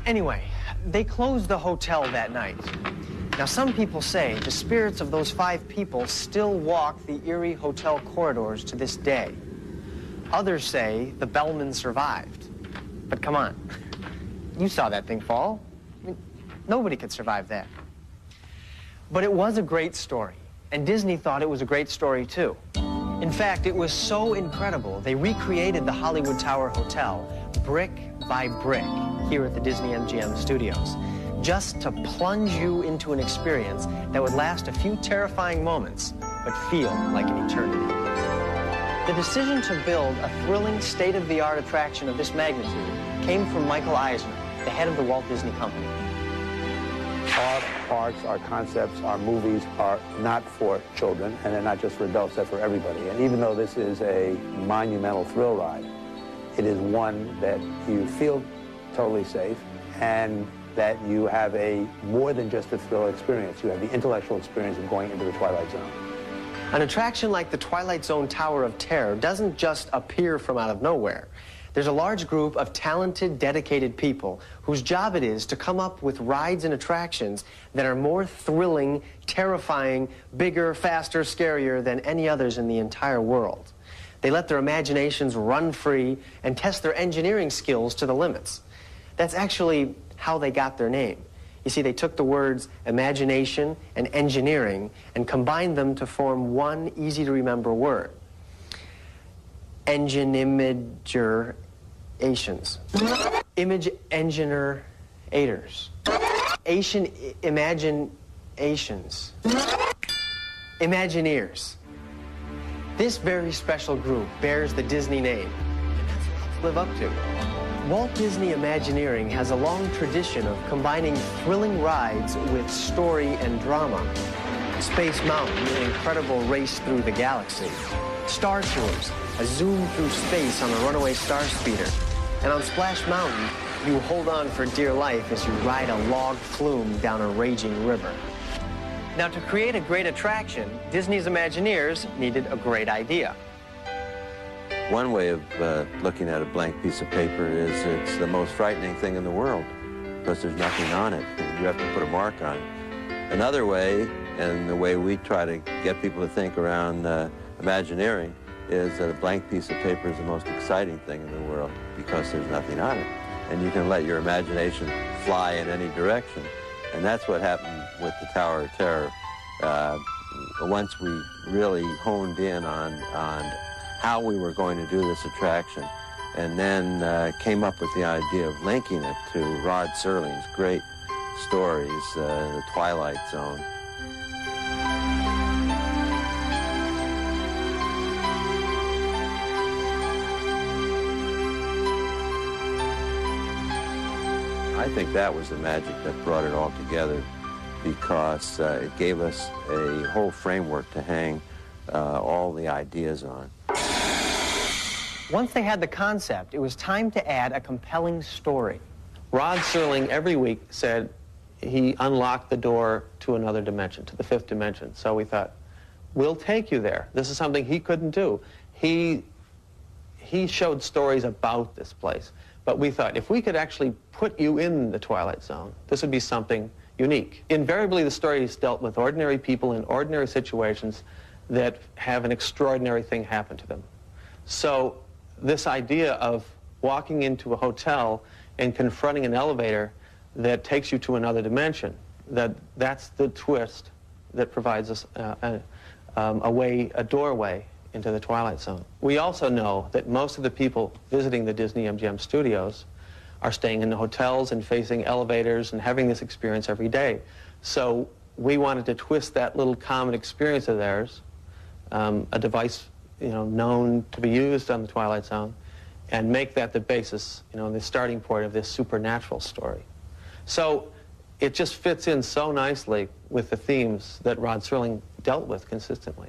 Anyway, they closed the hotel that night. Now, some people say the spirits of those 5 people still walk the eerie hotel corridors to this day. Others say the bellman survived. But come on, you saw that thing fall. I mean, nobody could survive that. But it was a great story, and Disney thought it was a great story, too. In fact, it was so incredible, they recreated the Hollywood Tower Hotel brick by brick here at the Disney MGM studios, just to plunge you into an experience that would last a few terrifying moments, but feel like an eternity. The decision to build a thrilling, state-of-the-art attraction of this magnitude came from Michael Eisner, the head of the Walt Disney Company. Our parks, our concepts, our movies are not for children, and they're not just for adults, they're for everybody. And even though this is a monumental thrill ride, it is one that you feel totally safe and that you have a more than just a thrill experience. You have the intellectual experience of going into the Twilight Zone. An attraction like the Twilight Zone Tower of Terror doesn't just appear from out of nowhere. There's a large group of talented, dedicated people whose job it is to come up with rides and attractions that are more thrilling, terrifying, bigger, faster, scarier than any others in the entire world. They let their imaginations run free and test their engineering skills to the limits. That's actually how they got their name. You see, they took the words imagination and engineering and combined them to form one easy-to-remember word. Imaginations. Image engineerators. Asian imaginations. Imagineers. This very special group bears the Disney name, and that's what they live up to. Walt Disney Imagineering has a long tradition of combining thrilling rides with story and drama. Space Mountain, an incredible race through the galaxy. Star Tours, a zoom through space on a runaway star speeder. And on Splash Mountain, you hold on for dear life as you ride a log flume down a raging river. Now, to create a great attraction, Disney's Imagineers needed a great idea. One way of looking at a blank piece of paper is it's the most frightening thing in the world because there's nothing on it. You have to put a mark on it. Another way, and the way we try to get people to think around Imagineering, is that a blank piece of paper is the most exciting thing in the world because there's nothing on it. And you can let your imagination fly in any direction. And that's what happened with the Tower of Terror. Once we really honed in on how we were going to do this attraction, and then came up with the idea of linking it to Rod Serling's great stories, the Twilight Zone. I think that was the magic that brought it all together, because it gave us a whole framework to hang all the ideas on. Once they had the concept, it was time to add a compelling story. Rod Serling every week said he unlocked the door to another dimension, to the 5th dimension. So we thought, we'll take you there. This is something he couldn't do. He showed stories about this place. But we thought, if we could actually put you in the Twilight Zone, this would be something unique. Invariably, the stories dealt with ordinary people in ordinary situations that have an extraordinary thing happen to them. So this idea of walking into a hotel and confronting an elevator that takes you to another dimension, that's the twist that provides us a doorway into the Twilight Zone. We also know that most of the people visiting the Disney MGM studios are staying in the hotels and facing elevators and having this experience every day. So we wanted to twist that little common experience of theirs, a device known to be used on the Twilight Zone, and make that the basis, the starting point of this supernatural story. So it just fits in so nicely with the themes that Rod Serling dealt with consistently.